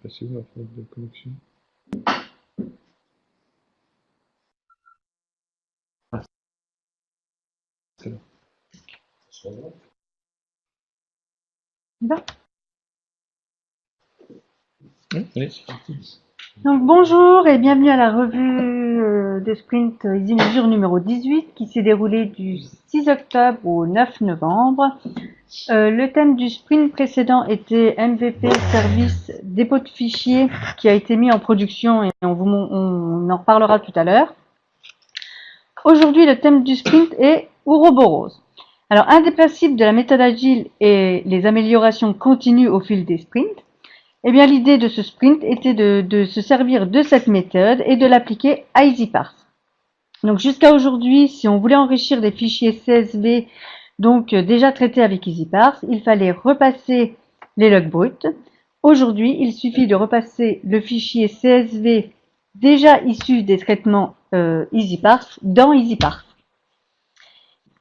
Passez où la fenêtre de connexion? Ah, c'est là. Bon. Allez, c'est parti. Donc bonjour et bienvenue à la revue de sprint EasyMesure numéro 18 qui s'est déroulée du 6 octobre au 9 novembre. Le thème du sprint précédent était MVP service dépôt de fichiers qui a été mis en production et on en reparlera tout à l'heure. Aujourd'hui, le thème du sprint est Ouroboros. Alors, un des principes de la méthode agile est les améliorations continues au fil des sprints. Eh bien, l'idée de ce sprint était de se servir de cette méthode et de l'appliquer à EasyParse. Donc, jusqu'à aujourd'hui, si on voulait enrichir des fichiers CSV donc déjà traités avec EasyParse, il fallait repasser les logs bruts. Aujourd'hui, il suffit de repasser le fichier CSV déjà issu des traitements EasyParse dans EasyParse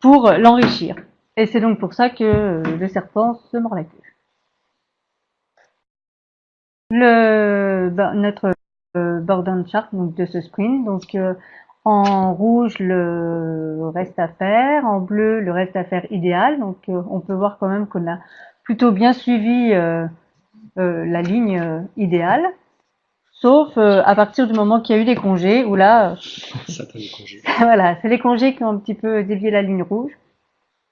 pour l'enrichir. Et c'est donc pour ça que le serpent se mord la queue. Notre board and chart donc, de ce sprint, donc en rouge le reste à faire, en bleu le reste à faire idéal, donc on peut voir quand même qu'on a plutôt bien suivi la ligne idéale, sauf à partir du moment qu'il y a eu des congés, où là, Ça t'a les congés. voilà, c'est les congés qui ont un petit peu dévié la ligne rouge,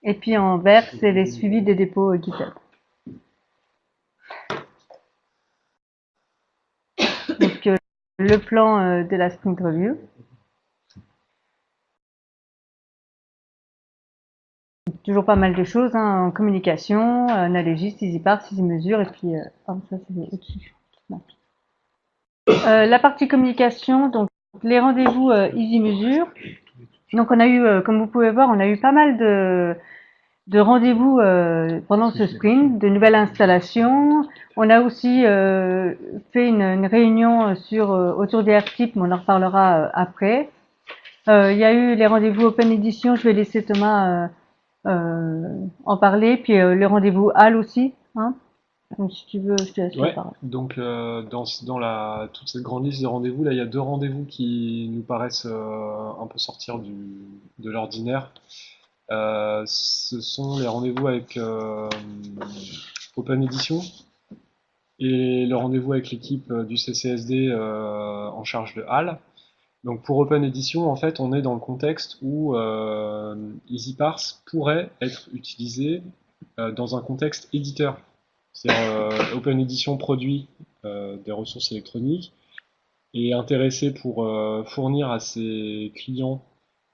et puis en vert c'est les suivis des dépôts GitHub. Donc le plan de la sprint review. Toujours pas mal de choses hein, en communication, Analegist, EasyParse, EasyMesure, et puis ça c'est au-dessus. La partie communication, donc les rendez-vous EasyMesure. Donc on a eu, comme vous pouvez voir, on a eu pas mal de rendez-vous pendant ce sprint, de nouvelles installations. On a aussi fait une réunion autour des articles, mais on en reparlera après. Il y a eu les rendez-vous Open Edition, je vais laisser Thomas en parler, puis le rendez-vous HAL aussi. Hein. Donc si tu veux, je te laisse la Ouais, parole. donc toute cette grande liste de rendez-vous, là, il y a deux rendez-vous qui nous paraissent un peu sortir de l'ordinaire. Ce sont les rendez-vous avec Open Edition et le rendez-vous avec l'équipe du CCSD en charge de HAL. Donc pour Open Edition, en fait, on est dans le contexte où EasyParse pourrait être utilisé dans un contexte éditeur. C'est-à-dire Open Edition produit des ressources électroniques et est intéressé pour fournir à ses clients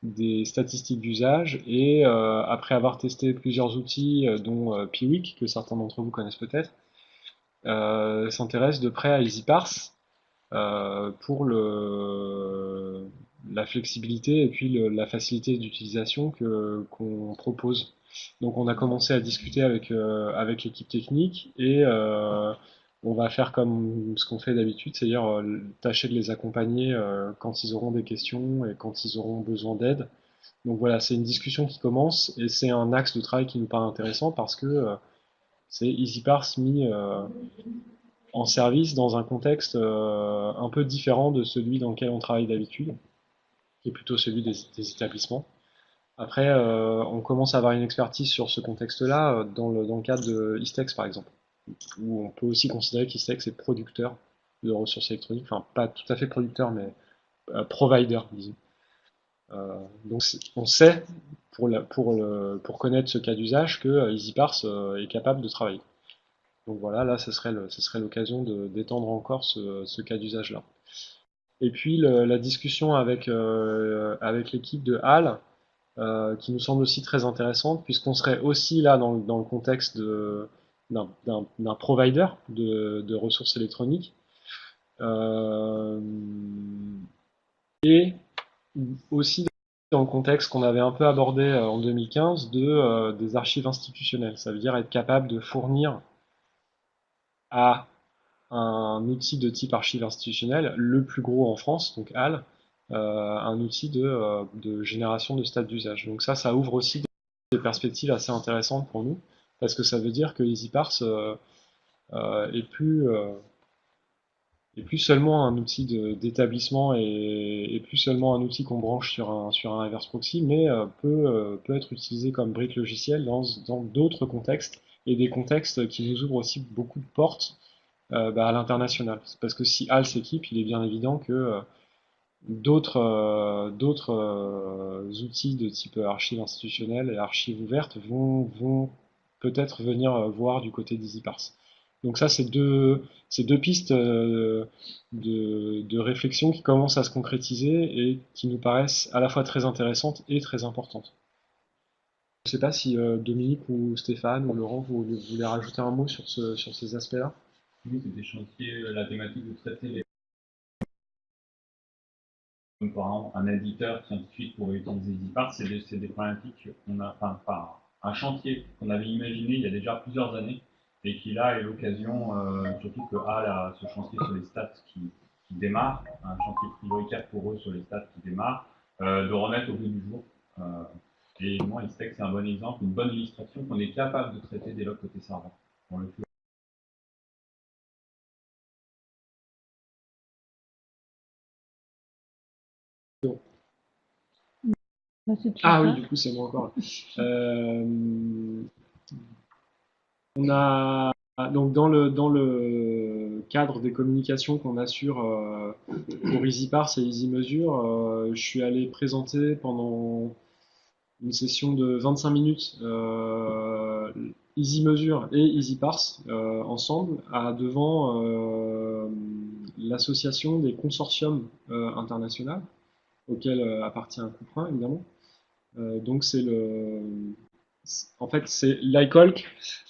des statistiques d'usage et après avoir testé plusieurs outils dont Piwik, que certains d'entre vous connaissent peut-être, s'intéresse de près à EasyParse pour la flexibilité et puis la facilité d'utilisation qu'on propose. Donc on a commencé à discuter avec l'équipe technique et on va faire comme ce qu'on fait d'habitude, c'est-à-dire tâcher de les accompagner quand ils auront des questions et quand ils auront besoin d'aide. Donc voilà, c'est une discussion qui commence et c'est un axe de travail qui nous paraît intéressant parce que c'est EasyParse mis en service dans un contexte un peu différent de celui dans lequel on travaille d'habitude, qui est plutôt celui des établissements. Après, on commence à avoir une expertise sur ce contexte-là dans le cadre de Istex par exemple, où on peut aussi considérer qu'Istex est producteur de ressources électroniques, enfin pas tout à fait producteur, mais provider, disons. Donc on sait, pour connaître ce cas d'usage, que EasyParse est capable de travailler. Donc voilà, là, ce serait l'occasion d'étendre encore ce cas d'usage-là. Et puis la discussion avec l'équipe de HAL, qui nous semble aussi très intéressante, puisqu'on serait aussi là dans le contexte d'un provider de ressources électroniques, euh, et aussi dans le contexte qu'on avait un peu abordé en 2015 des archives institutionnelles. Ça veut dire être capable de fournir à un outil de type archive institutionnelle, le plus gros en France, donc HAL, un outil de génération de stade d'usage. Donc ça ouvre aussi des perspectives assez intéressantes pour nous, parce que ça veut dire que EasyParse est plus et plus seulement un outil d'établissement et plus seulement un outil qu'on branche sur un reverse proxy, mais peut être utilisé comme brique logicielle dans d'autres contextes et des contextes qui nous ouvrent aussi beaucoup de portes à l'international. Parce que si HAL s'équipe, il est bien évident que d'autres outils de type archives institutionnelles et archives ouvertes vont peut-être venir voir du côté d'EasyParse. Donc ça, c'est deux pistes de réflexion qui commencent à se concrétiser et qui nous paraissent à la fois très intéressantes et très importantes. Je ne sais pas si Dominique ou Stéphane ou Laurent, vous voulez rajouter un mot sur ces aspects-là. Oui, c'est des chantiers, la thématique de traiter les par exemple, un éditeur scientifique pourrait utiliser EasyPart, c'est des problématiques qu'on a, enfin, pas un chantier qu'on avait imaginé il y a déjà plusieurs années et qui là est l'occasion, surtout que a ce chantier sur les stats qui démarre, un chantier prioritaire pour eux sur les stats qui démarre, de remettre au bout du jour. Et moi, ISTEC, c'est un bon exemple, une bonne illustration qu'on est capable de traiter des logs côté serveur. On le fait. Ah oui, du coup, c'est moi encore. On a donc dans le cadre des communications qu'on assure pour EasyParse et EasyMesure, je suis allé présenter pendant une session de 25 minutes EasyMesure et EasyParse ensemble devant l'association des consortiums internationaux auquel appartient Couperin évidemment. Donc en fait c'est l'ICOLC,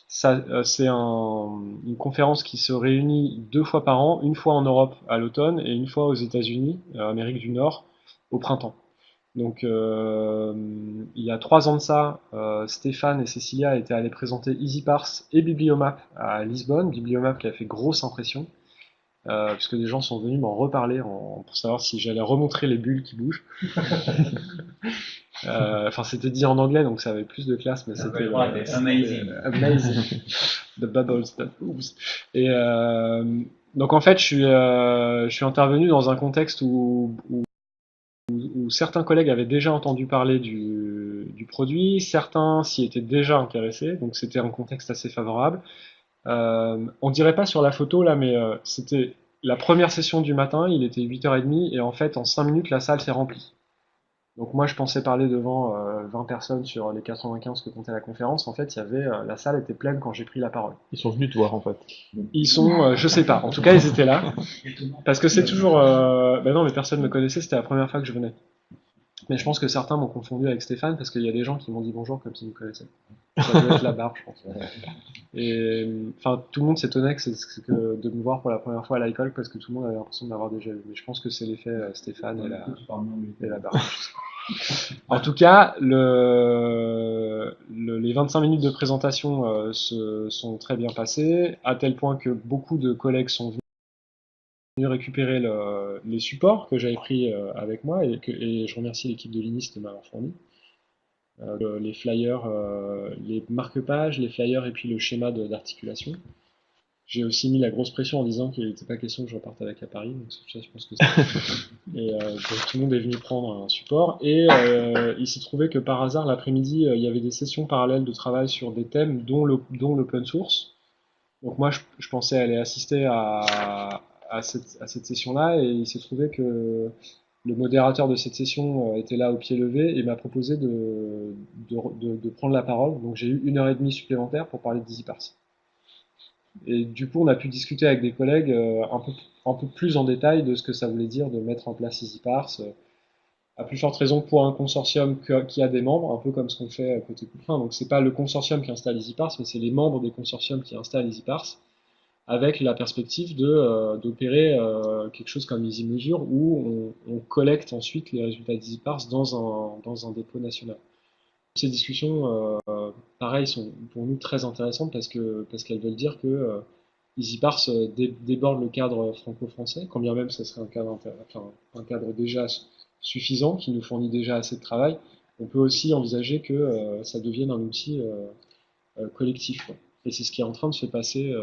c'est une conférence qui se réunit 2 fois par an, une fois en Europe à l'automne et une fois aux États-Unis, Amérique du Nord, au printemps. Donc il y a 3 ans de ça, Stéphane et Cécilia étaient allés présenter EasyParse et Bibliomap à Lisbonne, Bibliomap qui a fait grosse impression, puisque des gens sont venus m'en reparler pour savoir si j'allais remontrer les bulles qui bougent. Enfin, c'était dit en anglais, donc ça avait plus de classe, mais c'était amazing. The bubbles that ooze. Et donc en fait, je suis intervenu dans un contexte où certains collègues avaient déjà entendu parler du produit, certains s'y étaient déjà intéressés, donc c'était un contexte assez favorable. On dirait pas sur la photo là, mais c'était la première session du matin, il était 8h30, et en fait, en 5 minutes, la salle s'est remplie. Donc moi je pensais parler devant 20 personnes sur les 95 que comptait la conférence. En fait, la salle était pleine quand j'ai pris la parole. Ils sont venus te voir en fait. Ils sont, je sais pas. En tout cas, ils étaient là parce que c'est toujours. Ben non, mais personne me connaissait. C'était la première fois que je venais. Mais je pense que certains m'ont confondu avec Stéphane parce qu'il y a des gens qui m'ont dit bonjour comme s'ils me connaissaient. Ça doit être la barbe, je pense. Et enfin, tout le monde s'étonnait de me voir pour la première fois à l'école parce que tout le monde avait l'impression de m'avoir déjà vu. Mais je pense que c'est l'effet Stéphane et la barbe. En tout cas, les 25 minutes de présentation se sont très bien passées, à tel point que beaucoup de collègues sont venus récupérer les supports que j'avais pris avec moi et je remercie l'équipe de l'INIS de m'avoir fourni. Les flyers, les marque-pages, les flyers et puis le schéma d'articulation. J'ai aussi mis la grosse pression en disant qu'il n'était pas question que je reparte avec à Paris, donc ça, je pense que c'est... Et donc tout le monde est venu prendre un support, et il s'est trouvé que par hasard, l'après-midi, il y avait des sessions parallèles de travail sur des thèmes, dont l'open source. Donc moi, je pensais aller assister à cette session-là, et il s'est trouvé que le modérateur de cette session était là au pied levé et m'a proposé de prendre la parole. Donc j'ai eu 1h30 supplémentaire pour parler d'EasyParse. Et du coup, on a pu discuter avec des collègues un peu plus en détail de ce que ça voulait dire de mettre en place EasyParse, à plus forte raison pour un consortium qui a des membres, un peu comme ce qu'on fait côté Couperin. Donc c'est pas le consortium qui installe EasyParse, mais c'est les membres des consortiums qui installent EasyParse, avec la perspective d'opérer quelque chose comme EasyMesure, où on collecte ensuite les résultats d'EasyParse dans un dépôt national. Ces discussions, pareil, sont pour nous très intéressantes parce qu'elles veulent dire que EasyParse déborde le cadre franco-français, quand bien même ce serait un cadre déjà suffisant, qui nous fournit déjà assez de travail. On peut aussi envisager que ça devienne un outil collectif, quoi. Et c'est ce qui est en train de se passer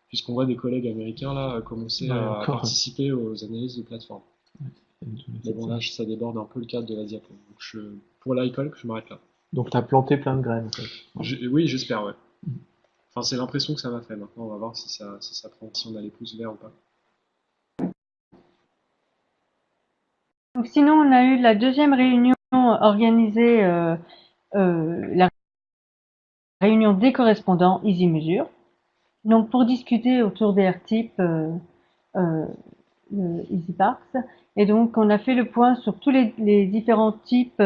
puisqu'on voit des collègues américains là commencer Ouais, à encore, ouais. participer aux analyses de plateforme. Mais bon, là, ça déborde un peu le cadre de la diapo. Donc, pour l'iColc, je m'arrête là. Donc t'as planté plein de graines en fait. Oui, j'espère, ouais. Enfin, c'est l'impression que ça m'a fait. Maintenant, on va voir si ça prend, si on a les pouces verts ou pas. Donc, sinon, on a eu la deuxième réunion organisée, la réunion des correspondants EasyMesure. Donc, pour discuter autour des RTIP, euh, EasyParks. Et donc, on a fait le point sur tous les différents types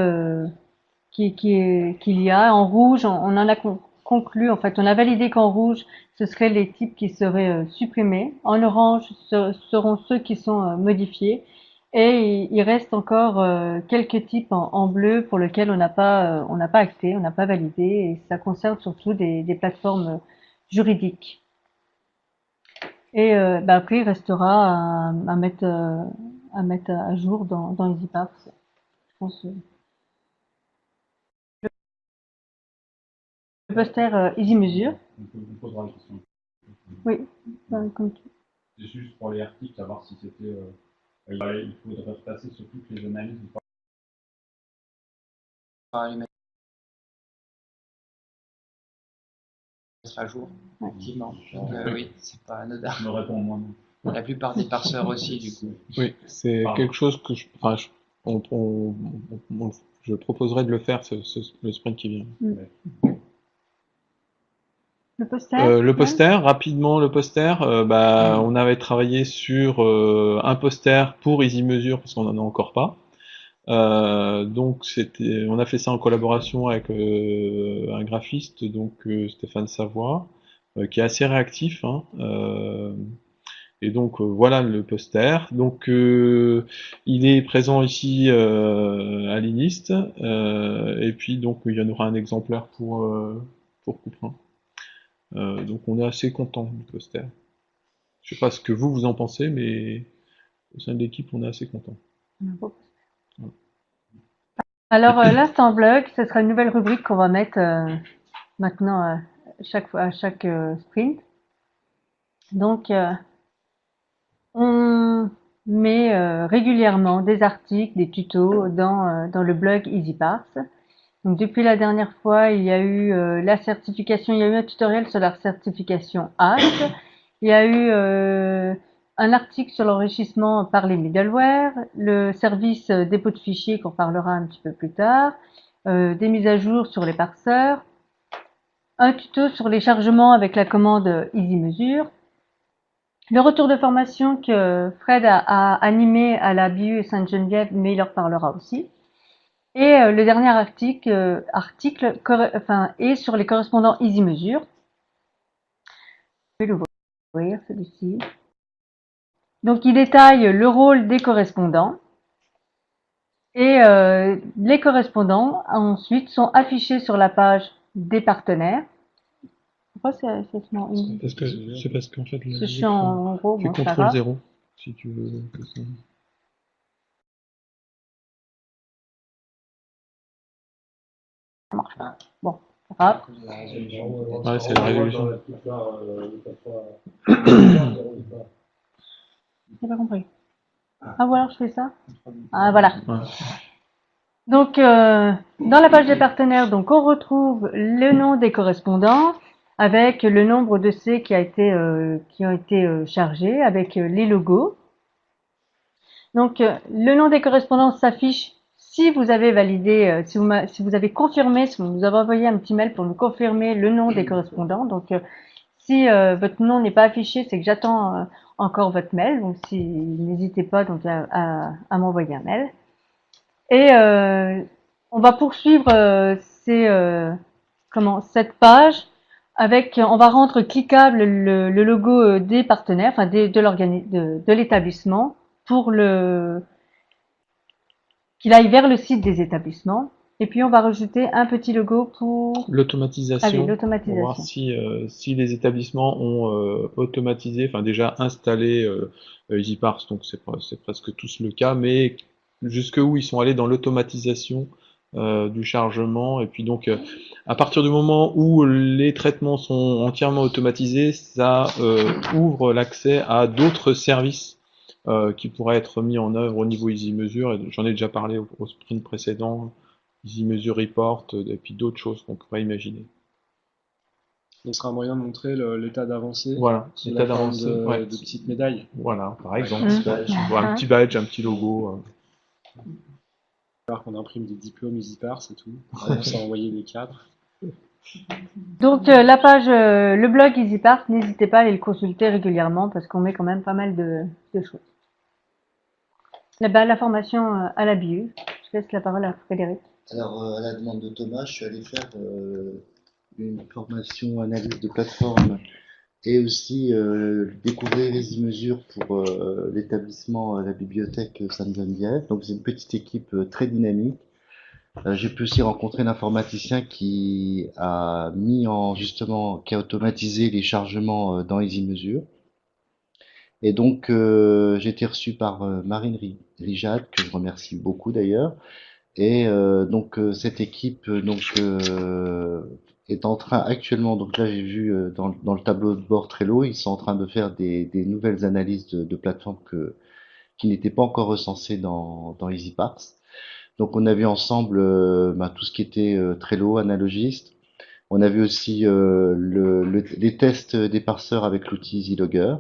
qu'il y a. En rouge, on en a conclu, en fait, on a validé qu'en rouge, ce seraient les types qui seraient supprimés. En orange, ce seront ceux qui sont modifiés. Et il reste encore quelques types en bleu pour lesquels on n'a pas acté, on n'a pas validé. Et ça concerne surtout des plateformes juridiques. Et après, il restera à mettre à jour dans EasyParks. Je pense. Le poster EasyMesure. On posera la question. Oui, comme tu. C'est juste pour les articles, savoir si c'était. Il faudrait repasser sur toutes les analyses. Les mettre à jour, effectivement. Donc, oui, c'est pas anodin. Je me réponds moi. La plupart des parseurs aussi, du coup. Oui, c'est quelque chose que je proposerais de le faire le sprint qui vient. Le poster. Le poster, rapidement le poster, on avait travaillé sur un poster pour EasyMesure parce qu'on en a encore pas. Donc on a fait ça en collaboration avec un graphiste, donc Stéphane Savoie, qui est assez réactif, hein, et donc voilà le poster. Donc il est présent ici à l'Inist, et puis donc il y en aura un exemplaire pour Couperin. Donc on est assez content du poster. Je sais pas ce que vous en pensez, mais au sein de l'équipe on est assez content. Voilà. Alors l'instant blog, ce sera une nouvelle rubrique qu'on va mettre maintenant à chaque sprint. Donc on met régulièrement des articles, des tutos dans le blog EasyParts. Donc depuis la dernière fois, il y a eu la certification, il y a eu un tutoriel sur la certification HASP, il y a eu un article sur l'enrichissement par les middleware, le service dépôt de fichiers qu'on parlera un petit peu plus tard, des mises à jour sur les parseurs, un tuto sur les chargements avec la commande EasyMesure, le retour de formation que Fred a animé à la BU Sainte-Geneviève, mais il leur parlera aussi. Et le dernier article est sur les correspondants EasyMesure. Je vais l'ouvrir, celui-ci. Donc, il détaille le rôle des correspondants. Et les correspondants, ensuite, sont affichés sur la page des partenaires. Pourquoi c'est parce qu'en fait, je suis en gros, fais CTRL 0 si tu veux. Ça marche pas. Bon, c'est grave. Ouais, c'est la résolution. J'ai pas compris. Ah, ou alors je fais ça. Ah, voilà. Ouais. Donc, dans la page des partenaires, donc on retrouve le nom des correspondants avec le nombre de C qui ont été chargés, avec les logos. Donc, le nom des correspondants s'affiche si vous avez validé, si vous avez confirmé, si vous nous avez envoyé un petit mail pour nous confirmer le nom des correspondants. Donc, si votre nom n'est pas affiché, c'est que j'attends encore votre mail. Donc, n'hésitez pas donc à m'envoyer un mail. Et on va poursuivre cette page avec, on va rendre cliquable le logo des partenaires, enfin de l'établissement, pour qu'il aille vers le site des établissements. Et puis on va rajouter un petit logo pour l'automatisation, pour voir si les établissements ont automatisé, enfin déjà installé EasyParts, donc c'est presque tous le cas, mais jusque où ils sont allés dans l'automatisation du chargement. Et puis donc, à partir du moment où les traitements sont entièrement automatisés, ça ouvre l'accès à d'autres services qui pourraient être mis en œuvre au niveau EasyMesure. Et j'en ai déjà parlé au sprint précédent, EasyMesure Report, et puis d'autres choses qu'on pourrait imaginer. Donc, ce sera un moyen de montrer l'état d'avancée Voilà, sous l'état la forme d'avancée, de, ouais. de petites médailles. Voilà, par exemple, Mmh. un petit badge, un petit logo. Alors qu'on imprime des diplômes EasyPars et tout. On commence à envoyer des cadres. Donc la page, le blog EasyPart, n'hésitez pas à aller le consulter régulièrement parce qu'on met quand même pas mal de choses. La formation à la BU. Je laisse la parole à Frédéric. Alors, à la demande de Thomas, je suis allé faire une formation analyse de plateforme et aussi découvrir EasyMesure pour l'établissement la bibliothèque Sainte-Geneviève. Donc, c'est une petite équipe très dynamique. J'ai pu aussi rencontrer l'informaticien qui a qui a automatisé les chargements dans EasyMesure. Et donc, j'ai été reçu par Marine Rijad, que je remercie beaucoup d'ailleurs. Et donc cette équipe est en train actuellement, donc là j'ai vu dans le tableau de bord Trello, ils sont en train de faire des nouvelles analyses de plateformes qui n'étaient pas encore recensées dans EasyParts. Donc on a vu ensemble tout ce qui était Trello, Analogist. On a vu aussi les tests des parseurs avec l'outil EasyLogger.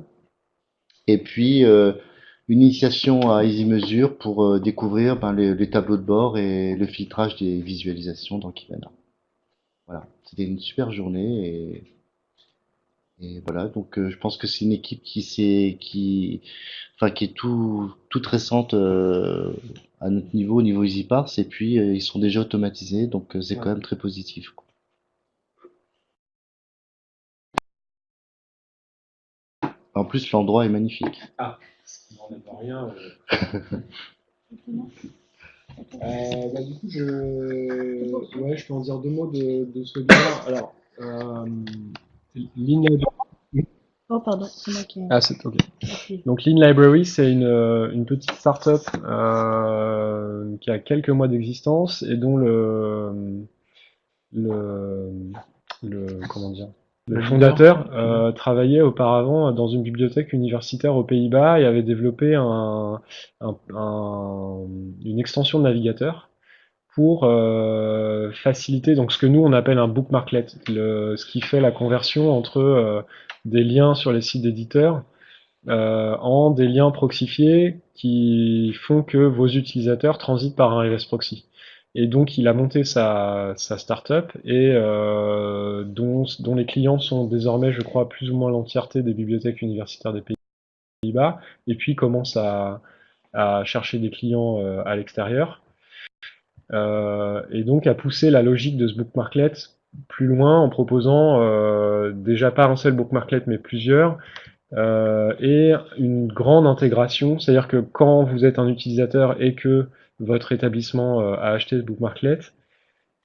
Et puis une initiation à EasyMesure pour découvrir les tableaux de bord et le filtrage des visualisations dans Kibana. Voilà, c'était une super journée et voilà. Donc je pense que c'est une équipe qui est toute récente à notre niveau, au niveau EasyParts, et puis ils sont déjà automatisés, donc c'est quand même très positif, quoi. En plus, l'endroit est magnifique. Ah, ce qui n'enlève rien. Du coup, je peux en dire deux mots de ce webinaire. Alors, Lean Library. Oh pardon, c'est moi qui. Ah, c'est ok. Okay. Donc, Lean Library, c'est une petite start-up qui a quelques mois d'existence et dont comment dire, le fondateur travaillait auparavant dans une bibliothèque universitaire aux Pays-Bas et avait développé une extension de navigateur pour faciliter donc ce que nous on appelle un bookmarklet, ce qui fait la conversion entre des liens sur les sites d'éditeurs en des liens proxifiés qui font que vos utilisateurs transitent par un RS proxy. Et donc il a monté sa startup et dont les clients sont désormais, je crois, plus ou moins l'entièreté des bibliothèques universitaires des Pays-Bas, et puis commence à chercher des clients à l'extérieur. Et donc à pousser la logique de ce bookmarklet plus loin en proposant déjà pas un seul bookmarklet mais plusieurs, et une grande intégration, c'est-à-dire que quand vous êtes un utilisateur et que votre établissement a acheté ce bookmarklet,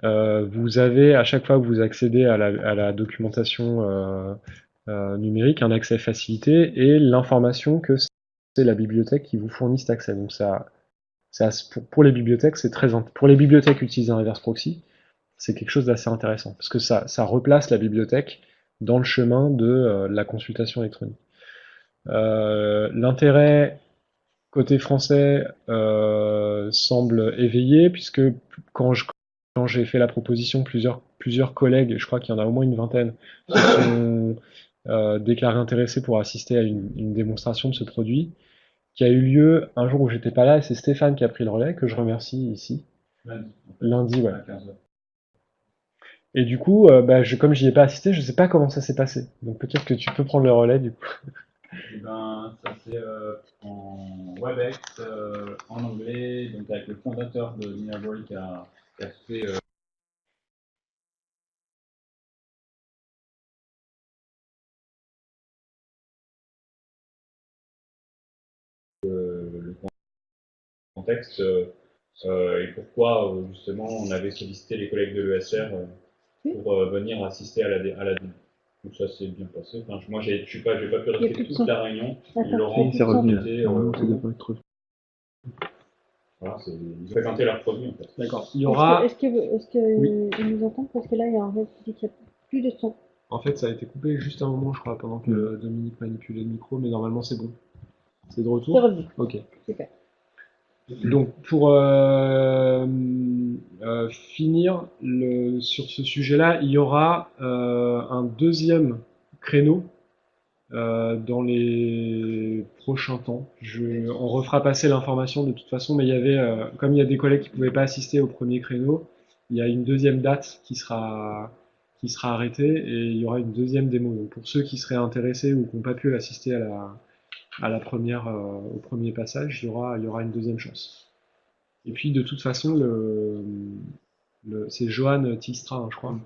vous avez à chaque fois que vous accédez à la documentation numérique un accès facilité et l'information que c'est la bibliothèque qui vous fournit cet accès. Donc pour les bibliothèques, c'est pour les bibliothèques utilisant reverse proxy, c'est quelque chose d'assez intéressant parce que ça replace la bibliothèque dans le chemin de la consultation électronique. L'intérêt côté français semble éveillé puisque quand j'ai fait la proposition, plusieurs collègues, je crois qu'il y en a au moins une vingtaine, se sont déclarés intéressés pour assister à une démonstration de ce produit qui a eu lieu un jour où j'étais pas là, et c'est Stéphane qui a pris le relais, que je remercie ici. Lundi, ouais. Et du coup, comme j'y ai pas assisté, je sais pas comment ça s'est passé. Donc peut-être que tu peux prendre le relais du coup. Et ben, ça c'est en WebEx, en anglais, donc avec le fondateur de Lean Library qui a fait le contexte et pourquoi justement on avait sollicité les collègues de l'ESR pour venir assister à la démo. Donc ça s'est bien passé. Enfin, moi j'ai pas pu rester toute la réunion. Et Laurent c'est revenu. était, Ça devrait être... Voilà, ils ont présenté leurs produits en fait. D'accord. Il y aura. Est-ce que Oui. ils nous entendent? Parce que là, il y a un reste qui dit qu'il n'y a plus de son. En fait, ça a été coupé juste un moment, je crois, pendant que Dominique manipulait le micro, mais normalement c'est bon. C'est de C'est retour? revenu. Ok. Super. Donc pour finir sur ce sujet-là, il y aura un deuxième créneau dans les prochains temps. On refera passer l'information de toute façon, mais il y avait, comme il y a des collègues qui ne pouvaient pas assister au premier créneau, il y a une deuxième date qui sera arrêtée et il y aura une deuxième démo. Donc pour ceux qui seraient intéressés ou qui n'ont pas pu assister à la première, au premier passage, il y aura une deuxième chance. Et puis de toute façon, c'est Johan Tilstra, hein, je crois.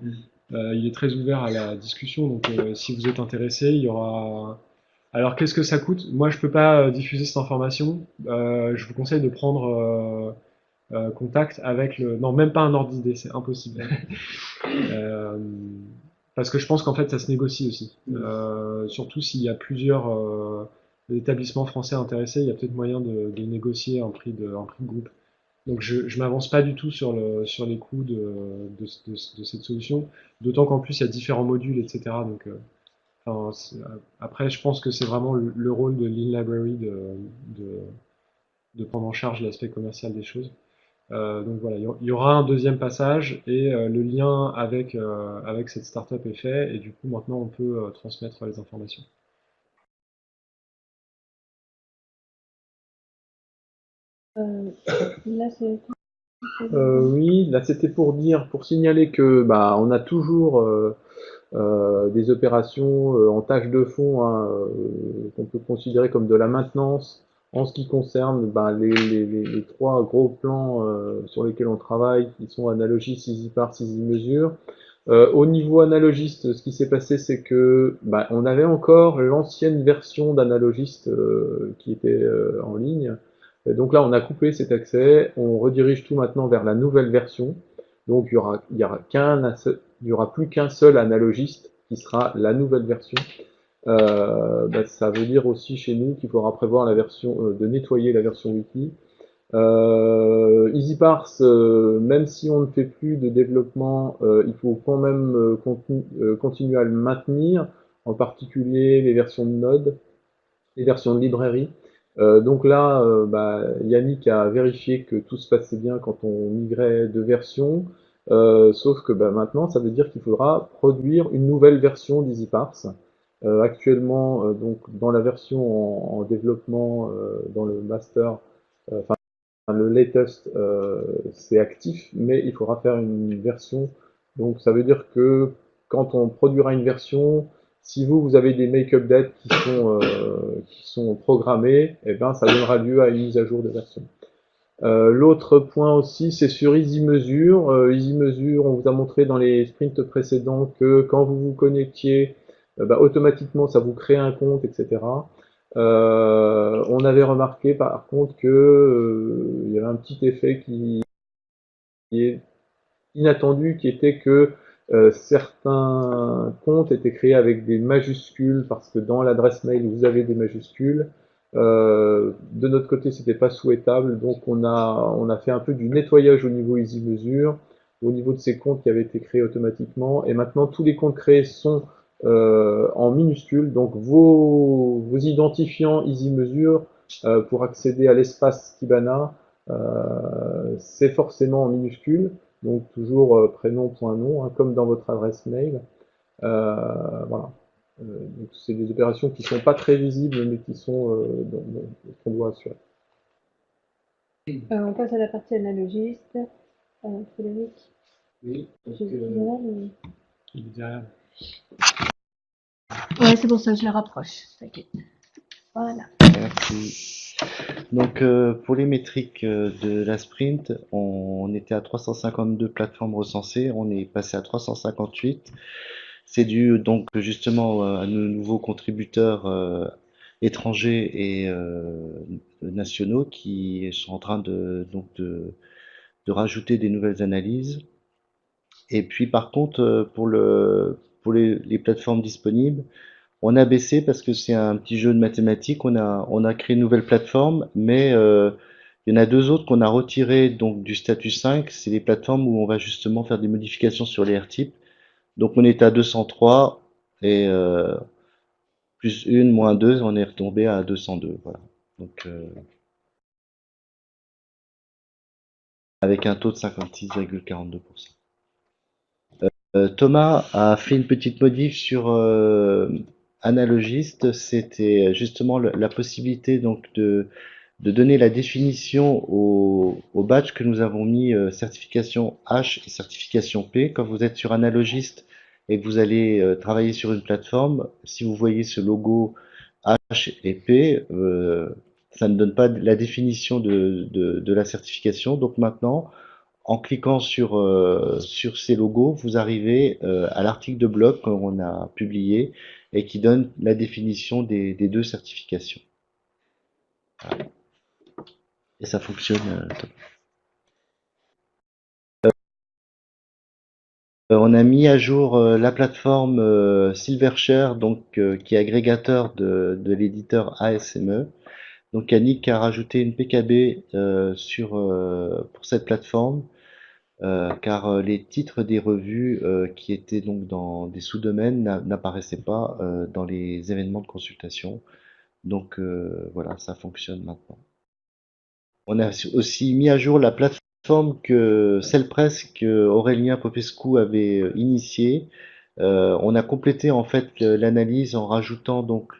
Il est très ouvert à la discussion, donc si vous êtes intéressé, il y aura. Alors qu'est-ce que ça coûte? Moi, je peux pas diffuser cette information. Je vous conseille de prendre contact avec le. Non, même pas un ordre d'idée, c'est impossible. Euh, Parce que je pense qu'en fait, ça se négocie aussi. Surtout s'il y a plusieurs établissements français intéressés, il y a peut-être moyen de négocier un prix de groupe. Donc je m'avance pas du tout sur les coûts de cette solution, d'autant qu'en plus il y a différents modules, etc. Donc enfin, après je pense que c'est vraiment le rôle de Lean Library de prendre en charge l'aspect commercial des choses. Donc voilà, il y aura un deuxième passage et le lien avec cette startup est fait et du coup maintenant on peut transmettre les informations. Là, c'est. Oui, là c'était pour signaler que bah on a toujours des opérations en tâche de fond hein, qu'on peut considérer comme de la maintenance en ce qui concerne bah, les trois gros plans sur lesquels on travaille, qui sont Analogist, EasyParts, EasyMesure. Au niveau analogiste, ce qui s'est passé, c'est que bah, on avait encore l'ancienne version d'Analogist qui était en ligne. Et donc là, on a coupé cet accès, on redirige tout maintenant vers la nouvelle version. Donc il y aura plus qu'un seul analogiste qui sera la nouvelle version. Bah, ça veut dire aussi chez nous qu'il faudra prévoir la version de nettoyer la version wiki. EasyParse, même si on ne fait plus de développement, il faut quand même continuer à le maintenir, en particulier les versions de Node, les versions de librairie. Donc là, bah, Yannick a vérifié que tout se passait bien quand on migrait de version, sauf que bah, maintenant, ça veut dire qu'il faudra produire une nouvelle version d'EasyParse. Actuellement, donc dans la version en développement, dans le master, le latest, c'est actif, mais il faudra faire une version. Donc ça veut dire que quand on produira une version, si vous avez des make-up dates qui sont programmés, eh ben, ça donnera lieu à une mise à jour de version. L'autre point aussi, c'est sur EasyMesure. EasyMesure, on vous a montré dans les sprints précédents que quand vous vous connectiez, bah, automatiquement ça vous crée un compte, etc. On avait remarqué par contre que il y avait un petit effet qui est inattendu, qui était que certains comptes étaient créés avec des majuscules parce que dans l'adresse mail vous avez des majuscules. De notre côté, c'était pas souhaitable, donc on a fait un peu du nettoyage au niveau EasyMesure, au niveau de ces comptes qui avaient été créés automatiquement, et maintenant tous les comptes créés sont en minuscules, donc vos identifiants EasyMesure pour accéder à l'espace Kibana, c'est forcément en minuscules, donc toujours prénom, point, nom, hein, comme dans votre adresse mail. Voilà. Donc c'est des opérations qui sont pas très visibles, mais qui sont qu'on doit assurer. On passe à la partie analogiste. Frédéric, Oui, je suis là, mais... il est derrière. Ouais, c'est pour ça que je le rapproche. T'inquiète. Voilà. Merci. Donc pour les métriques de la sprint, on était à 352 plateformes recensées, on est passé à 358. C'est dû donc justement à nos nouveaux contributeurs étrangers et nationaux qui sont en train de rajouter des nouvelles analyses. Et puis par contre, pour les plateformes disponibles, on a baissé parce que c'est un petit jeu de mathématiques. On a créé une nouvelle plateforme, mais Il y en a deux autres qu'on a retirés donc du statut 5, c'est les plateformes où on va justement faire des modifications sur les R-types. Donc on est à 203 et plus 1, moins 2, on est retombé à 202. Voilà. Donc avec un taux de 56,42%. Thomas a fait une petite modif sur Analogist. C'était justement la possibilité donc de donner la définition au badge que nous avons mis certification H et certification P. Quand vous êtes sur Analogist et que vous allez travailler sur une plateforme, si vous voyez ce logo H et P, ça ne donne pas la définition de la certification. Donc maintenant, en cliquant sur ces logos, vous arrivez à l'article de blog qu'on a publié et qui donne la définition des deux certifications. Voilà. Et ça fonctionne. On a mis à jour la plateforme Silvershare, donc qui est agrégateur de l'éditeur ASME. Donc Yannick a rajouté une PKB pour cette plateforme, car les titres des revues qui étaient donc dans des sous-domaines n'apparaissaient pas dans les événements de consultation. Donc voilà, ça fonctionne maintenant. On a aussi mis à jour la plateforme que Cellpress que Aurélien Popescu avait initiée. On a complété en fait l'analyse en rajoutant donc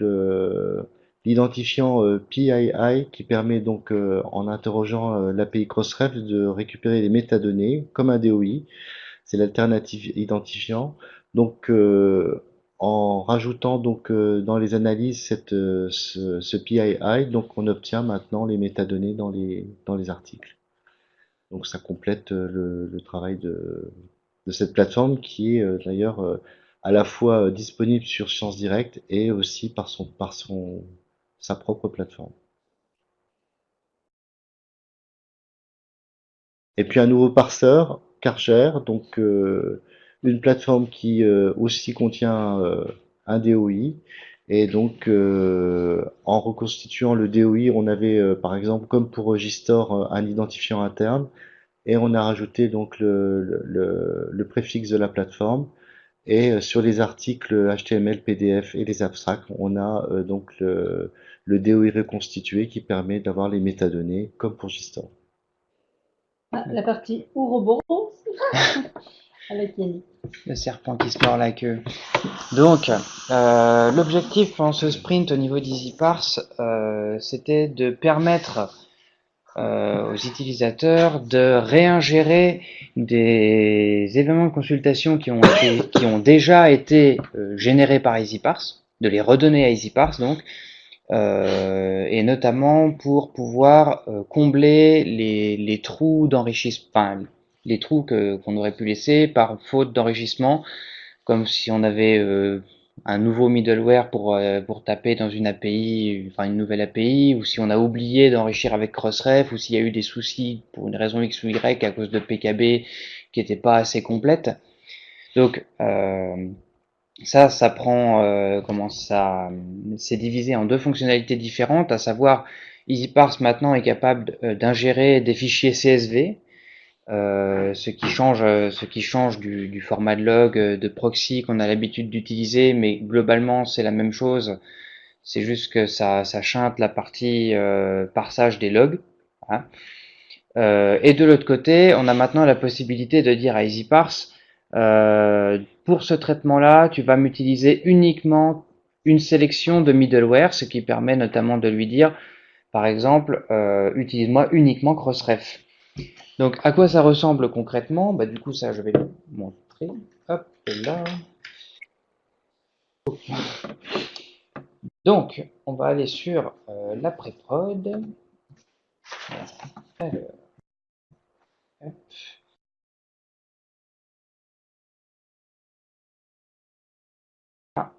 l'identifiant PII qui permet donc en interrogeant l'API Crossref de récupérer les métadonnées comme un DOI. C'est l'alternative identifiant. Donc en rajoutant donc dans les analyses ce PII, donc on obtient maintenant les métadonnées dans les articles. Donc ça complète le travail de cette plateforme qui est d'ailleurs à la fois disponible sur Sciences Direct et aussi sa propre plateforme. Et puis un nouveau parseur, Karcher, donc une plateforme qui aussi contient un DOI. Et donc en reconstituant le DOI, on avait par exemple comme pour Registore un identifiant interne et on a rajouté donc le préfixe de la plateforme. Et sur les articles HTML, PDF et les abstracts, on a donc le DOI reconstitué qui permet d'avoir les métadonnées comme pour Gistore. Ah, la partie Ouroboros avec Yannick. Le serpent qui se mord la queue. Donc, l'objectif pendant ce sprint au niveau d'EasyParse, c'était de permettre aux utilisateurs de réingérer des événements de consultation qui ont déjà été générés par EasyParse, de les redonner à EasyParse donc, et notamment pour pouvoir combler les trous d'enrichissement, enfin les trous qu'on aurait pu laisser par faute d'enrichissement, comme si on avait un nouveau middleware pour taper dans une API, enfin une nouvelle API, ou si on a oublié d'enrichir avec Crossref, ou s'il y a eu des soucis pour une raison X ou Y à cause de PKB qui n'était pas assez complète. Donc ça prend c'est divisé en deux fonctionnalités différentes, à savoir EasyParse maintenant est capable d'ingérer des fichiers CSV, ce qui change du format de log de proxy qu'on a l'habitude d'utiliser, mais globalement c'est la même chose. C'est juste que ça chinte la partie parsage des logs. Hein. Et de l'autre côté, on a maintenant la possibilité de dire à EasyParse, pour ce traitement-là, tu vas m'utiliser uniquement une sélection de middleware, ce qui permet notamment de lui dire, par exemple, utilise-moi uniquement Crossref. Donc, à quoi ça ressemble concrètement? Bah, du coup, ça, je vais le montrer. Hop, là. Donc, on va aller sur la pré-prod. Alors, hop. Ah.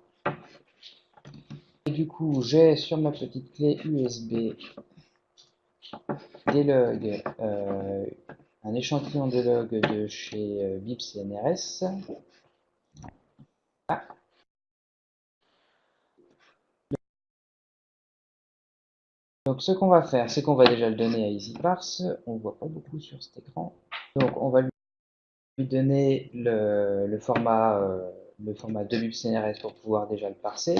Et du coup, j'ai sur ma petite clé USB des logs, un échantillon de logs de chez BIP CNRS. Ah. Donc ce qu'on va faire, c'est qu'on va déjà le donner à EasyParse. On ne voit pas beaucoup sur cet écran. Donc on va lui donner le format 2 bits CNRS pour pouvoir déjà le parser.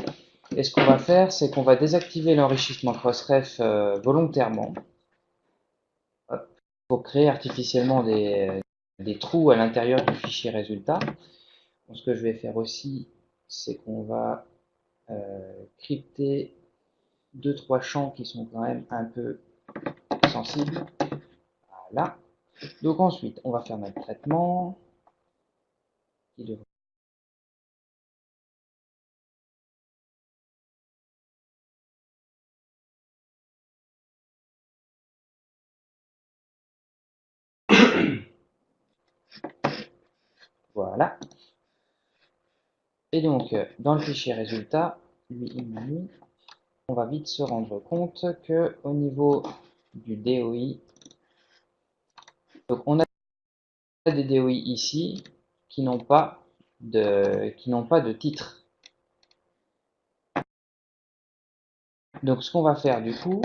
Et ce qu'on va faire, c'est qu'on va désactiver l'enrichissement crossref volontairement pour créer artificiellement des trous à l'intérieur du fichier résultat. Donc, ce que je vais faire aussi, c'est qu'on va crypter 2-3 champs qui sont quand même un peu sensibles. Voilà. Donc ensuite, on va faire notre traitement. Qui devrait... Voilà. Et donc, dans le fichier résultat, lui, on va vite se rendre compte que au niveau du DOI, donc on a des DOI ici qui n'ont pas de titre. Donc ce qu'on va faire du coup,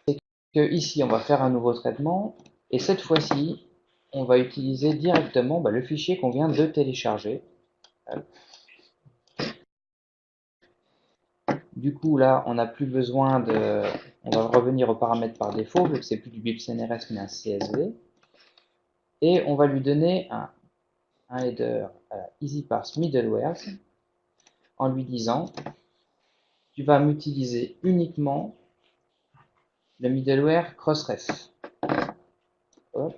c'est que ici on va faire un nouveau traitement et cette fois-ci on va utiliser directement le fichier qu'on vient de télécharger. Du coup là on n'a plus besoin de, on va revenir aux paramètres par défaut vu que c'est plus du bip CNRS mais un CSV et on va lui donner un header EasyParse middleware en lui disant tu vas m'utiliser uniquement le middleware crossref. Hop.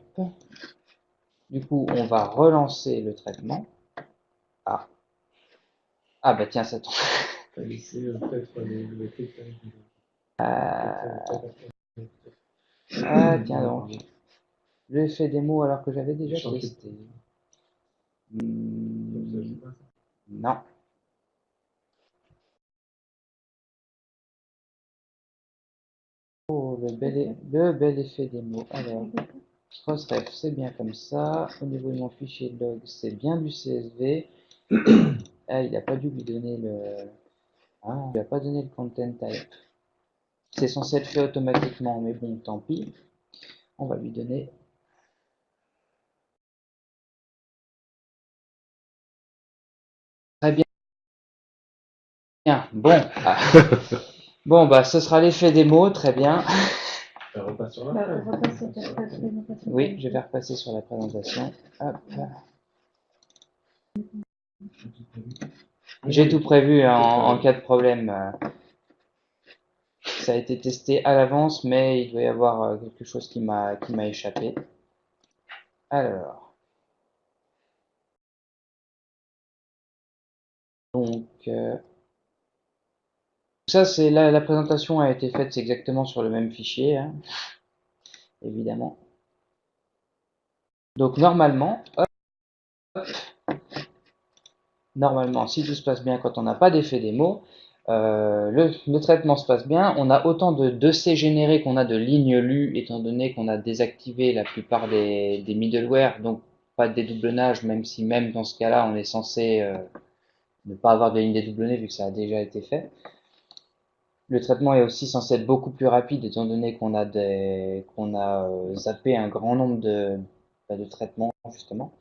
Du coup, on va relancer le traitement. Ah. Ah bah tiens, ça tombe. Ah tiens donc. J'ai fait des mots alors que j'avais déjà testé. Non. Oh, le bel effet des mots. Alors, crossref, c'est bien comme ça. Au niveau de mon fichier de log, c'est bien du CSV. Ah, il n'a pas dû lui donner le... Ah, il n'a pas donné le content type. C'est censé être fait automatiquement, mais bon, tant pis. On va lui donner... Très bien. Bon. Ah. Bon, bah, ce sera l'effet des mots, très bien. Oui, je vais repasser sur la présentation. Hop. J'ai tout prévu en cas de problème. Ça a été testé à l'avance, mais il doit y avoir quelque chose qui m'a échappé. Alors. Donc, ça, c'est la présentation a été faite exactement sur le même fichier, hein, évidemment. Donc, normalement, normalement, si tout se passe bien quand on n'a pas d'effet démo, le traitement se passe bien. On a autant de 2C générés qu'on a de lignes lues, étant donné qu'on a désactivé la plupart des middleware, donc pas de dédoublonnage, même si même dans ce cas-là, on est censé ne pas avoir de ligne dédoublonnée vu que ça a déjà été fait. Le traitement est aussi censé être beaucoup plus rapide étant donné qu'on a zappé un grand nombre de traitements justement.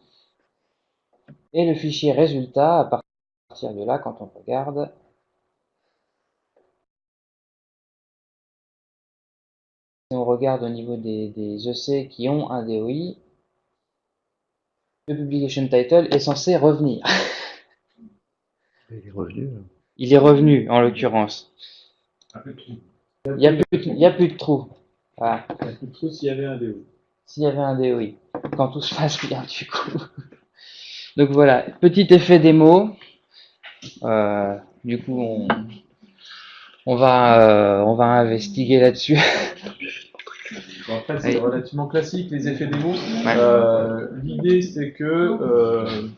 Et le fichier résultat, à partir de là, quand on regarde, si on regarde au niveau des EC qui ont un DOI, le publication title est censé revenir. Il est revenu. Il est revenu en l'occurrence. Il n'y a plus de trou. Voilà. Il y a plus de trou s'il y avait un DO. S'il y avait un DOI. Quand tout se passe bien, du coup. Donc voilà, petit effet démo. Du coup, on va investiguer là-dessus. Bon, après, c'est relativement classique, les effets démo. Ouais. L'idée, c'est que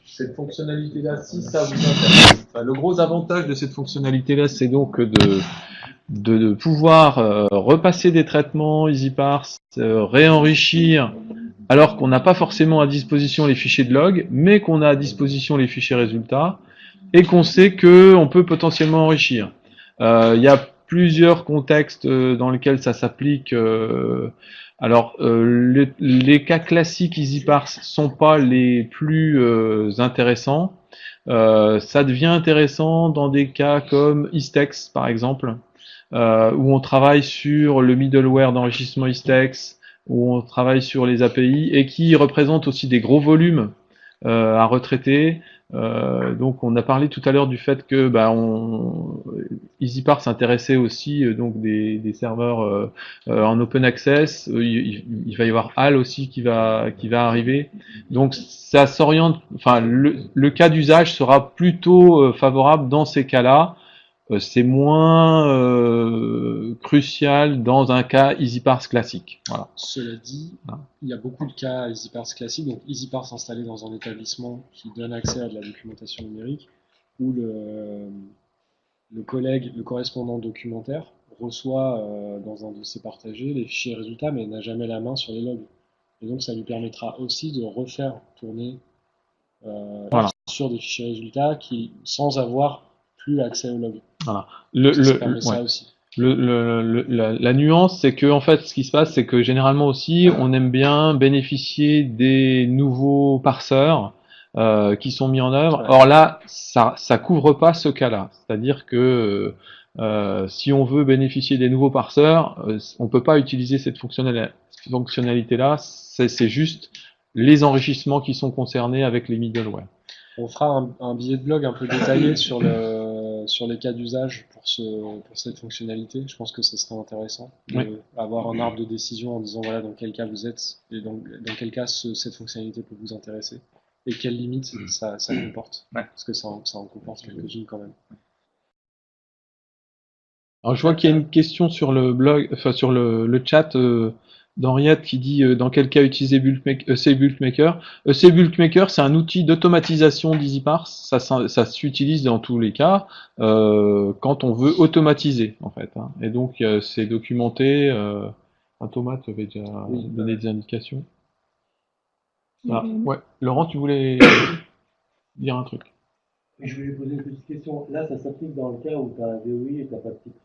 cette fonctionnalité-là, si ça vous intéresse, le gros avantage de cette fonctionnalité-là, c'est donc de pouvoir repasser des traitements EasyParse, réenrichir, alors qu'on n'a pas forcément à disposition les fichiers de log, mais qu'on a à disposition les fichiers résultats, et qu'on sait qu'on peut potentiellement enrichir. Il y a plusieurs contextes dans lesquels ça s'applique. Les cas classiques EasyParse sont pas les plus intéressants. Ça devient intéressant dans des cas comme Istex, par exemple, où on travaille sur le middleware d'enrichissement Istex, où on travaille sur les API, et qui représente aussi des gros volumes à retraiter. Donc on a parlé tout à l'heure du fait que EasyParse s'intéressait aussi donc des serveurs en open access. Il va y avoir HAL aussi qui va arriver. Donc ça s'oriente. Enfin le cas d'usage sera plutôt favorable dans ces cas-là. C'est moins crucial dans un cas EasyParse classique. Voilà. Cela dit, Ah. il y a beaucoup de cas EasyParse classiques, donc EasyParse installé dans un établissement qui donne accès à de la documentation numérique, où le collègue, le correspondant documentaire, reçoit dans un dossier partagé les fichiers résultats, mais n'a jamais la main sur les logs. Et donc ça lui permettra aussi de refaire tourner Voilà. sur des fichiers résultats sans avoir plus accès aux logs. Voilà. Ça permet ça aussi. La nuance, c'est que en fait, ce qui se passe, c'est que généralement aussi, on aime bien bénéficier des nouveaux parseurs qui sont mis en œuvre. Ouais. Or là, ça couvre pas ce cas-là. C'est-à-dire que si on veut bénéficier des nouveaux parseurs, on peut pas utiliser cette fonctionnalité-là. C'est juste les enrichissements qui sont concernés avec les middleware. On fera un billet de blog un peu détaillé sur les cas d'usage pour cette fonctionnalité. Je pense que ce serait intéressant d'avoir un arbre de décision en disant voilà dans quel cas vous êtes et dans quel cas cette fonctionnalité peut vous intéresser et quelles limites ça comporte. Ouais. Parce que ça en comporte quelques-unes quand même. Alors je vois qu'il y a une question sur le blog, enfin sur le chat d'Henriette qui dit dans quel cas utiliser EC Bulkmaker. EC Bulkmaker, c'est un outil d'automatisation d'EasyParse. Ça s'utilise dans tous les cas quand on veut automatiser en fait. Hein. Et donc c'est documenté. Thomas avait déjà donné des indications. Ah, ouais. Laurent, tu voulais dire un truc. Je voulais poser une petite question. Là, ça s'applique dans le cas où tu as un DOI et tu n'as pas de titre.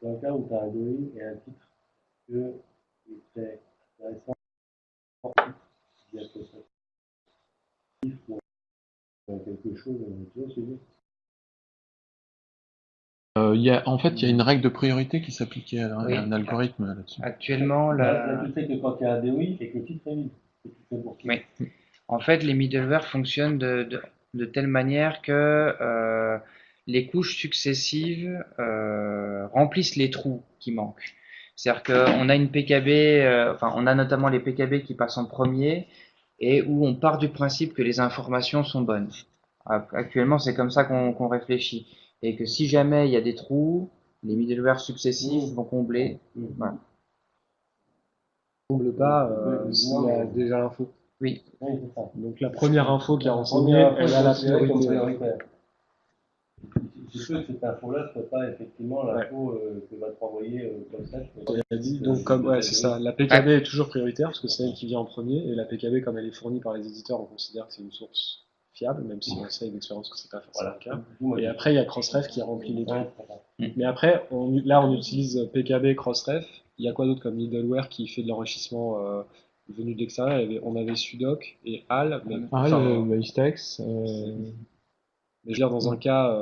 Dans le cas où tu as un DOI et un titre, que il serait intéressant d'y être ou quelque chose, tu vois, c'est bien. En fait, il y a une règle de priorité qui s'appliquait à Oui. un algorithme là-dessus. Actuellement, Là, tu sais que quand il y a un DOI et que le titre est vide, que tu fais pour qui? Oui. En fait, les middleware fonctionnent de telle manière que les couches successives remplissent les trous qui manquent. C'est-à-dire qu'on a une PKB, on a notamment les PKB qui passent en premier et où on part du principe que les informations sont bonnes. Actuellement, c'est comme ça qu'on réfléchit. Et que si jamais il y a des trous, les middleware successifs vont combler. Voilà. On ne comble pas s'il y a déjà l'info. Oui. Oui, c'est ça. Donc la première info qui est renseignée, elle a la priorité. C'est sûr que cette info-là ne serait pas effectivement l'info que va te renvoyer comme ça. Donc c'est ça. La PKB est toujours prioritaire parce que c'est elle qui vient en premier et la PKB comme elle est fournie par les éditeurs, on considère que c'est une source fiable, même si on sait d'expérience que c'est pas forcément le cas. Et après il y a Crossref qui remplit les trous. Mais après là on utilise PKB Crossref. Il y a quoi d'autre comme middleware qui fait de l'enrichissement venu de l'extérieur? On avait Sudoc et HAL. Istex. Mais je veux dire, dans un cas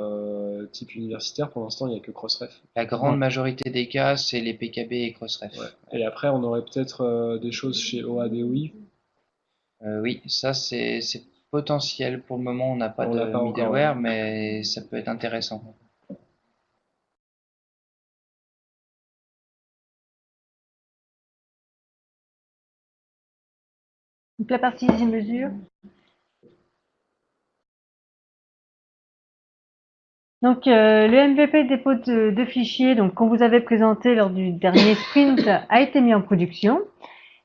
type universitaire, pour l'instant, il n'y a que Crossref. La grande majorité des cas, c'est les PKB et Crossref. Ouais. Et après, on aurait peut-être des choses chez OADOI. Oui, ça c'est potentiel. Pour le moment, on n'a pas On de l'a pas encore, middleware, mais ça peut être intéressant. Donc la partie EasyMesure. Donc le MVP dépôt de fichiers, donc qu'on vous avait présenté lors du dernier sprint, a été mis en production.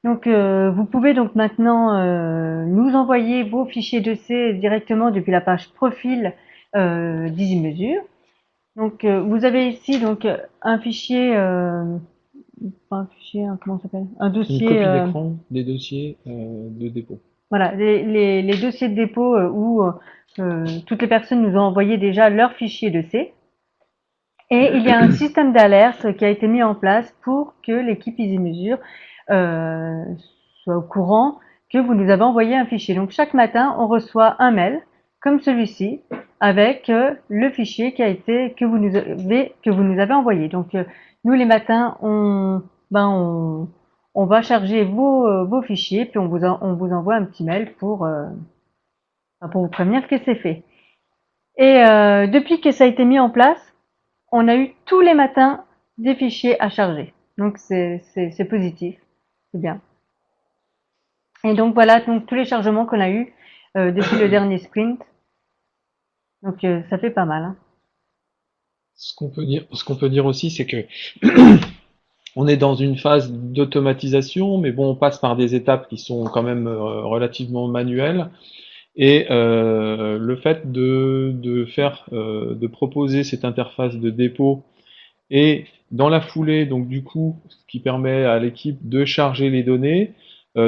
Donc vous pouvez donc maintenant nous envoyer vos fichiers de C directement depuis la page profil d'EasyMesure. Donc vous avez ici donc un fichier, comment ça s'appelle? Un dossier. Une copie d'écran des dossiers de dépôt. Voilà, les dossiers de dépôt où toutes les personnes nous ont envoyé déjà leur fichier de C. Et il y a un système d'alerte qui a été mis en place pour que l'équipe EasyMesure soit au courant que vous nous avez envoyé un fichier. Donc chaque matin, on reçoit un mail comme celui-ci avec le fichier que vous nous avez envoyé. Donc nous les matins, on va charger vos fichiers, puis on vous envoie un petit mail pour vous prévenir que c'est fait. Et depuis que ça a été mis en place, on a eu tous les matins des fichiers à charger. Donc c'est positif, c'est bien. Et donc voilà, donc tous les chargements qu'on a eu depuis le dernier sprint. Donc ça fait pas mal. Hein. Ce qu'on peut dire aussi, c'est que on est dans une phase d'automatisation, mais bon, on passe par des étapes qui sont quand même relativement manuelles. Et le fait de proposer cette interface de dépôt et dans la foulée, donc du coup, ce qui permet à l'équipe de charger les données.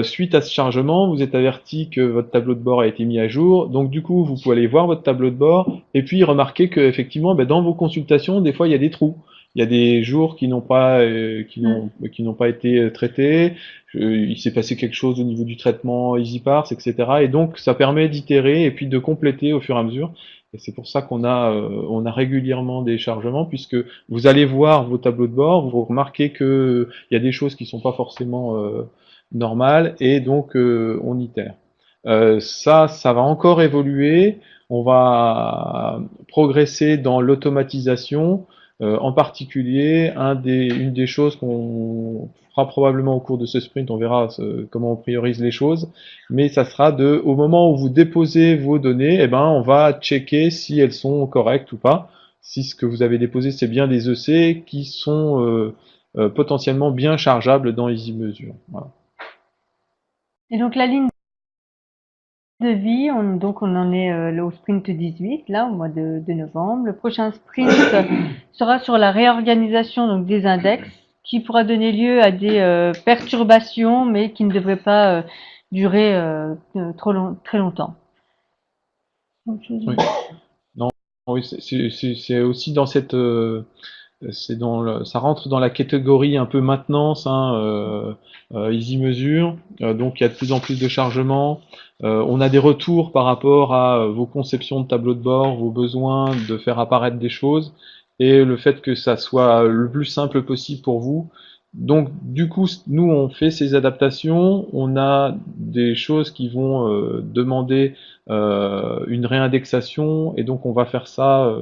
Suite à ce chargement, vous êtes averti que votre tableau de bord a été mis à jour. Donc du coup, vous pouvez aller voir votre tableau de bord et puis remarquer que effectivement, dans vos consultations, des fois, il y a des trous. Il y a des jours qui n'ont pas été traités. Il s'est passé quelque chose au niveau du traitement EasyParse, etc. Et donc, ça permet d'itérer et puis de compléter au fur et à mesure. Et c'est pour ça qu'on a régulièrement des chargements, puisque vous allez voir vos tableaux de bord, vous remarquez que il y a des choses qui sont pas forcément normales, et donc on itère. Ça va encore évoluer. On va progresser dans l'automatisation. En particulier, une des choses qu'on fera probablement au cours de ce sprint, on verra comment on priorise les choses, mais ça sera au moment où vous déposez vos données, on va checker si elles sont correctes ou pas, si ce que vous avez déposé c'est bien des EC qui sont potentiellement bien chargeables dans EasyMesure. Voilà. Et donc la ligne de vie, on en est au sprint 18, là, au mois de novembre. Le prochain sprint sera sur la réorganisation donc, des index, qui pourra donner lieu à des perturbations, mais qui ne devraient pas durer très longtemps. Oui. Non, oui, c'est aussi dans cette ça rentre dans la catégorie un peu maintenance, EasyMesure. Donc il y a de plus en plus de chargements. On a des retours par rapport à vos conceptions de tableau de bord, vos besoins de faire apparaître des choses, et le fait que ça soit le plus simple possible pour vous. Donc du coup, nous on fait ces adaptations. On a des choses qui vont demander une réindexation, et donc on va faire ça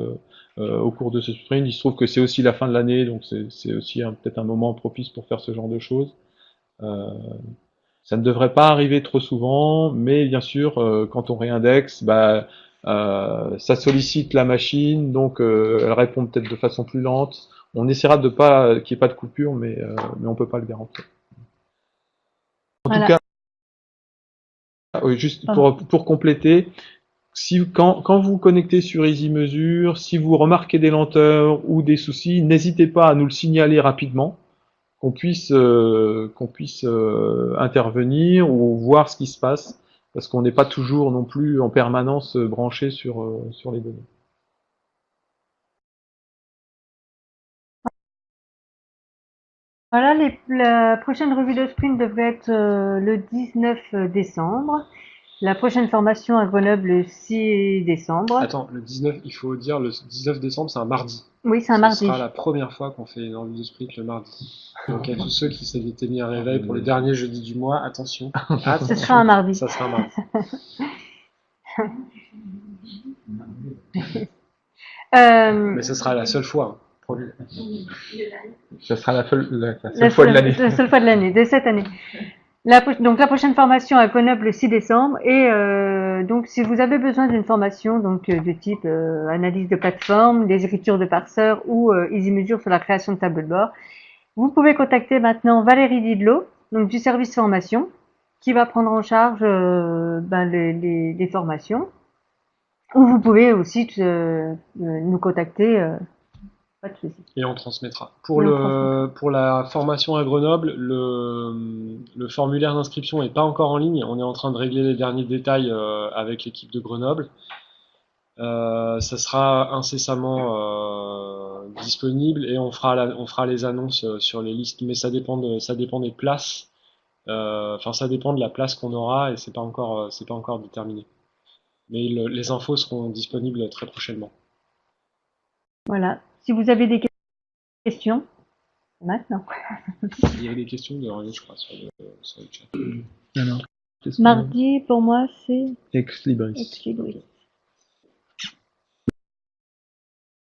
au cours de ce sprint. Il se trouve que c'est aussi la fin de l'année, donc c'est aussi peut-être un moment propice pour faire ce genre de choses. Ça ne devrait pas arriver trop souvent, mais bien sûr, quand on réindexe, ça sollicite la machine, donc elle répond peut-être de façon plus lente. On essaiera de pas qu'il n'y ait pas de coupure, mais on peut pas le garantir. En tout cas, oui, juste pour compléter, quand vous connectez sur EasyMesure, si vous remarquez des lenteurs ou des soucis, n'hésitez pas à nous le signaler rapidement, qu'on puisse intervenir ou voir ce qui se passe, parce qu'on n'est pas toujours non plus en permanence branché sur les données. Voilà, la prochaine revue de sprint devrait être le 19 décembre. La prochaine formation à Grenoble le 6 décembre. Attends, le 19, il faut dire le 19 décembre, c'est un mardi. Oui, c'est un mardi. Ce sera la première fois qu'on fait une revue de sprint le mardi. Donc à tous ceux qui s'étaient mis un réveil pour le dernier jeudi du mois, attention. Ce sera un mardi. Ça sera un mardi. Mais ce sera la seule fois. Ce sera la seule fois de l'année. La seule fois de l'année, de cette année. Donc la prochaine formation à Grenoble le 6 décembre, et donc si vous avez besoin d'une formation de type analyse de plateforme, des écritures de parseurs ou EasyMesure sur la création de tableau de bord, vous pouvez contacter maintenant Valérie Didlot, donc du service formation, qui va prendre en charge les formations. Ou vous pouvez aussi nous contacter. Pas de souci. Et on transmettra. Pour la formation à Grenoble, le formulaire d'inscription n'est pas encore en ligne. On est en train de régler les derniers détails avec l'équipe de Grenoble. Ça sera incessamment disponible et on fera les annonces sur les listes, mais ça dépend des places. Enfin, ça dépend de la place qu'on aura et c'est pas encore déterminé. Mais les infos seront disponibles très prochainement. Voilà. Si vous avez des questions, maintenant. Il y a des questions de René, je crois, sur le chat. Alors, Mardi, pour moi, c'est Ex Libris. Ex Libris.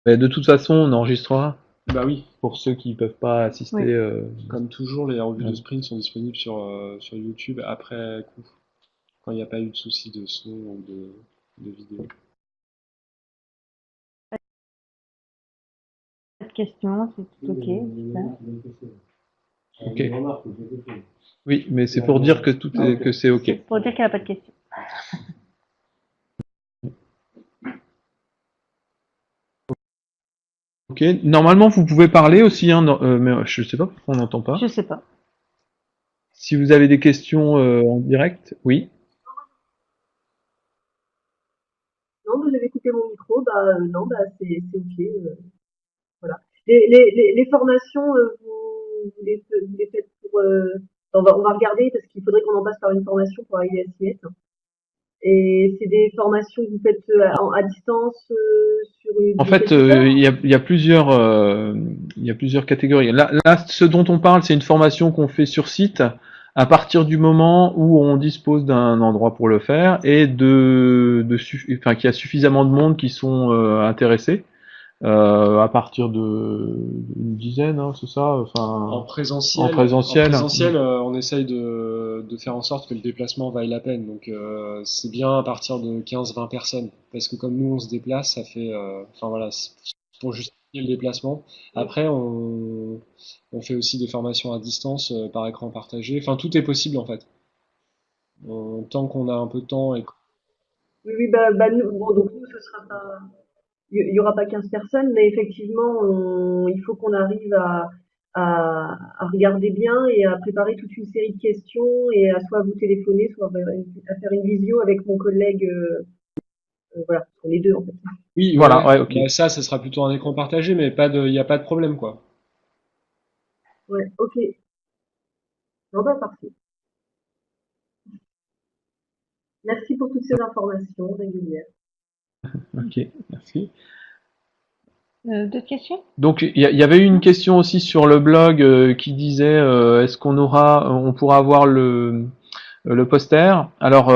Mais de toute façon, on enregistrera Bah oui, pour ceux qui peuvent pas assister. Oui. comme toujours, les revues de Ouais. sprint sont disponibles sur YouTube après coup, quand il n'y a pas eu de soucis de son ou de vidéo. Pas de questions, c'est tout ok. Ok. Une remarque, c'est quelque chose. Oui, mais c'est pour dire que tout est, que c'est ok. C'est pour dire qu'elle n'a pas de questions. Ok. Normalement, vous pouvez parler aussi, hein, mais je sais pas pourquoi on n'entend pas. Je sais pas. Si vous avez des questions en direct, oui. Non, mais j'avais coupé mon micro, non, c'est ok. Voilà. Les formations, vous les faites pour. On va regarder parce qu'il faudrait qu'on en passe par une formation pour arriver à s'y être. Et c'est des formations que vous faites à distance sur En de fait, quelques heures. il y a plusieurs catégories. Là, ce dont on parle, c'est une formation qu'on fait sur site à partir du moment où on dispose d'un endroit pour le faire et enfin, qu'il y a suffisamment de monde qui sont intéressés. À partir d'une dizaine, hein, c'est ça. En Enfin, présentiel, en présentiel. on essaye de faire en sorte que le déplacement vaille la peine. Donc c'est bien à partir de 15-20 personnes. Parce que comme nous on se déplace, ça fait. Enfin voilà, c'est pour justifier le déplacement. Après, on fait aussi des formations à distance par écran partagé. Enfin tout est possible en fait. Tant qu'on a un peu de temps et Oui, oui, bon, donc nous, ce sera pas. Il y aura pas 15 personnes, mais effectivement, il faut qu'on arrive à regarder bien et à préparer toute une série de questions et à soit vous téléphoner, soit à faire une visio avec mon collègue. Voilà, on est deux en fait. oui, ouais, Voilà, ouais. ouais, ok. Bah, ça sera plutôt un écran partagé, mais il n'y a pas de problème quoi. Ouais, ok. Non, parfait. Merci pour toutes ces informations régulières. Ok, merci. D'autres questions? Donc il y avait eu une question aussi sur le blog qui disait est-ce on pourra avoir le poster. Alors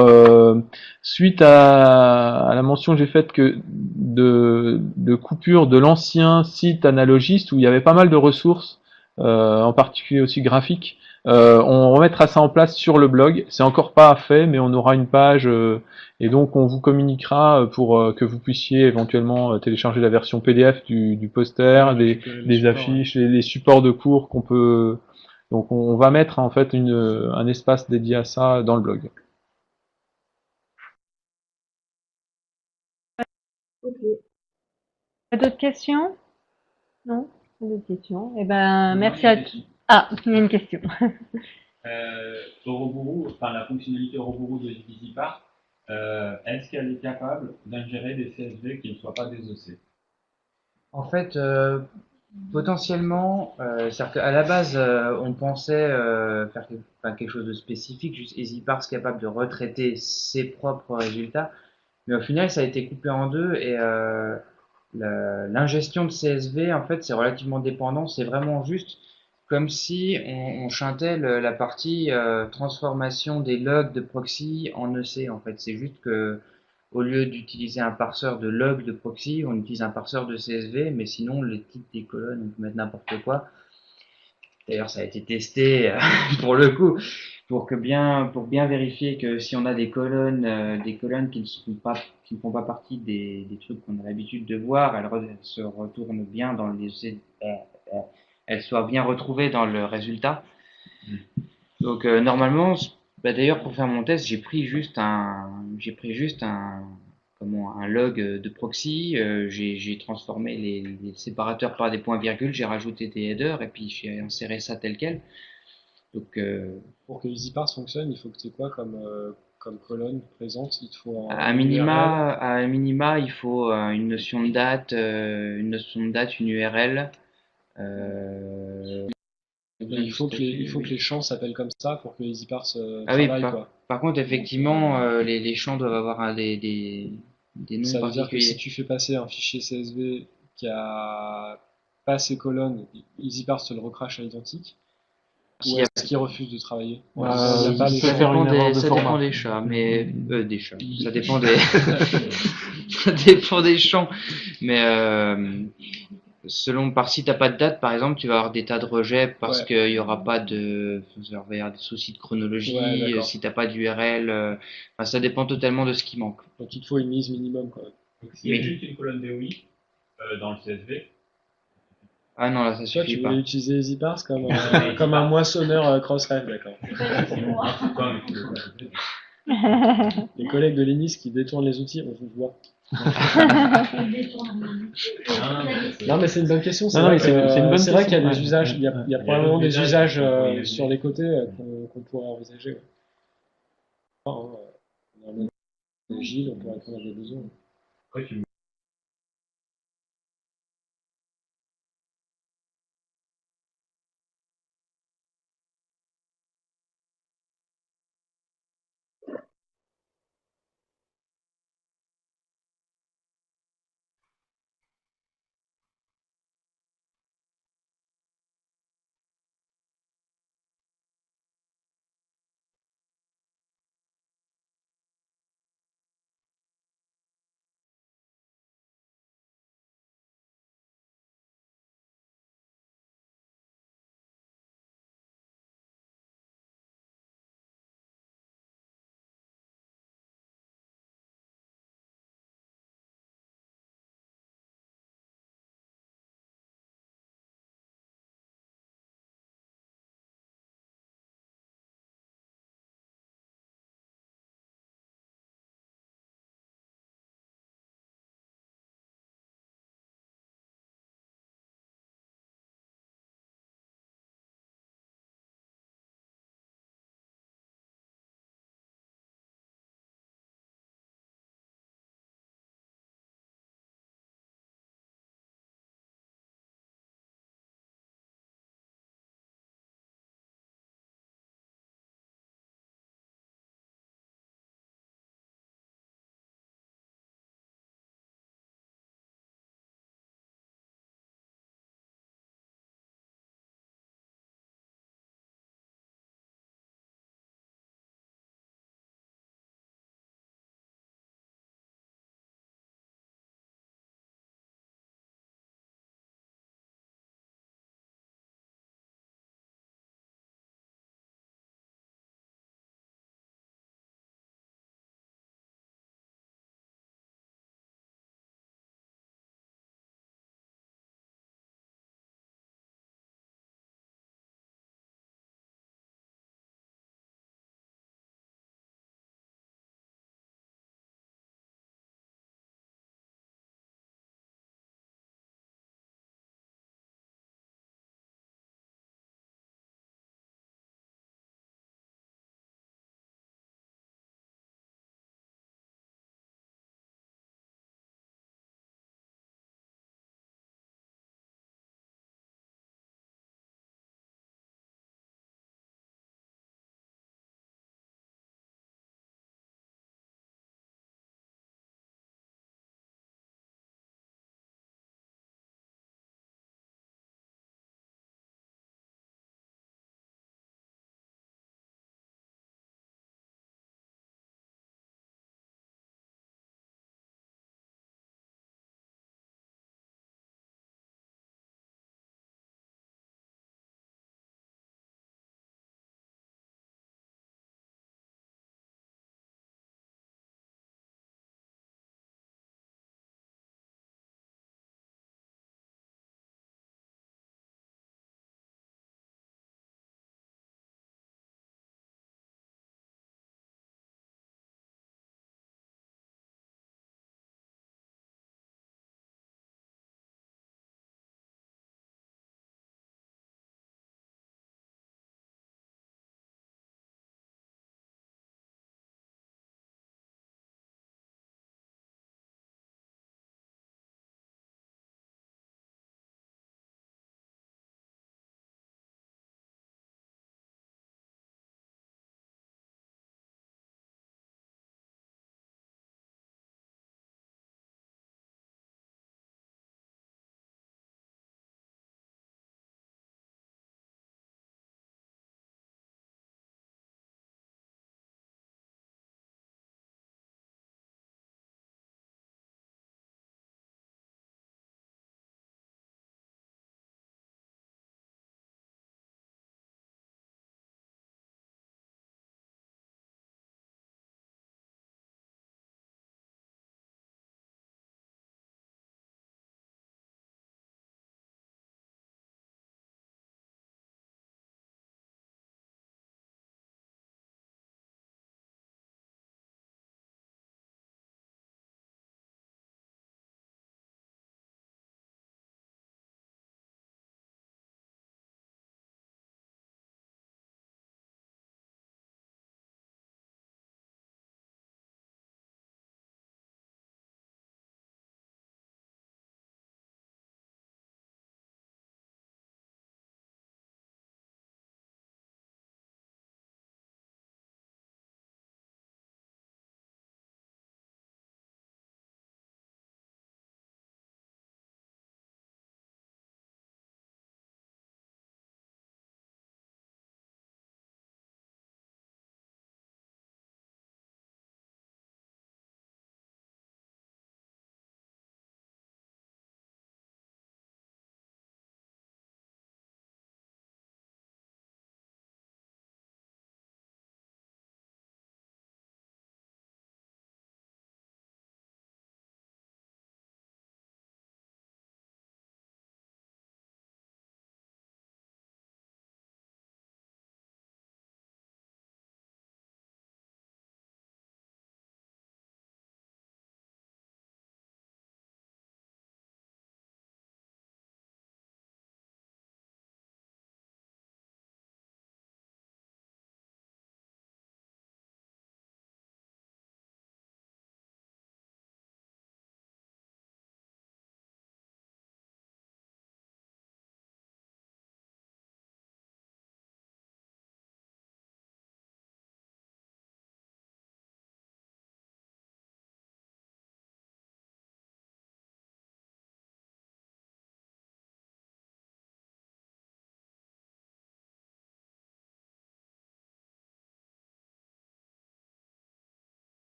suite à la mention que j'ai faite que de coupure de l'ancien site analogiste où il y avait pas mal de ressources, en particulier aussi graphiques, on remettra ça en place sur le blog. C'est encore pas fait, mais on aura une page et donc on vous communiquera pour que vous puissiez éventuellement télécharger la version PDF du poster, Ouais, récupérer les des supports, affiches, les supports de cours qu'on peut. Donc on va mettre en fait un espace dédié à ça dans le blog. Ok. D'autres questions? Non? Pas d'autres questions. Eh ben, merci à tous. Ah, il y a une question. Ouroboros, enfin la fonctionnalité Ouroboros de EasyPart, est-ce qu'elle est capable d'ingérer des CSV qui ne soient pas désossés? En fait, potentiellement, c'est-à-dire qu'à la base, on pensait faire quelque chose de spécifique, juste EasyParse capable de retraiter ses propres résultats, mais au final, ça a été coupé en deux et l'ingestion de CSV, en fait, c'est relativement dépendant. C'est vraiment juste comme si on chantait la partie transformation des logs de proxy en EC. En fait, c'est juste que au lieu d'utiliser un parseur de log de proxy, on utilise un parseur de CSV, mais sinon les titres des colonnes, on peut mettre n'importe quoi. D'ailleurs, ça a été testé pour le coup, pour bien vérifier que si on a des colonnes qui ne font pas partie des trucs qu'on a l'habitude de voir, elles se retournent bien dans elles soient bien retrouvées dans le résultat. Donc normalement, d'ailleurs pour faire mon test, j'ai pris juste un log de proxy, j'ai transformé les séparateurs par des points-virgules, j'ai rajouté des headers et puis j'ai inséré ça tel quel. Donc Pour que EasyParse fonctionne, il faut que tu aies quoi comme colonne présente, il te faut À minima, il faut une notion de date, une URL. Il faut que les champs s'appellent comme ça pour que EasyParse Ah oui, travaille, quoi. par contre, effectivement, les champs doivent avoir des noms Ça veut dire que si particuliers. tu fais passer un fichier CSV qui a pas ces colonnes, EasyParse te le recrache à l'identique, S'il ou y a- est-ce qu'il refuse de travailler en Bah, disant il n'y a pas il les peut champs? faire une erreur de ça format. dépend des chats, mais des chats. Ça dépend des ça dépend des champs, mais si t'as pas de date, par exemple, tu vas avoir des tas de rejets parce Ouais. qu'il y aura pas de, il va y avoir des soucis de chronologie. Ouais, d'accord. Si t'as pas d'URL, enfin, ça dépend totalement de ce qui manque. Donc il te faut une mise minimum, quoi. Donc, s'il y a Mais- juste une colonne DOI dans le CSV, Ah non, là, ça Toi, suffit tu pas. voulais utiliser EasyParse comme, comme un moissonneur Crossref, d'accord. c'est quoi avec le Les collègues de l'INIS qui détournent les outils, on vous voit. Non, mais c'est une bonne question. C'est Non, non, vrai mais c'est une bonne c'est vrai qu'il y a question, des ouais. usages, il y a Il y a probablement d'autres des usages usages qu'on pourrait imaginer. sur les côtés qu'on pourrait envisager. Ouais. Enfin, on est en mode agile, on peut répondre à des besoins. Après, tu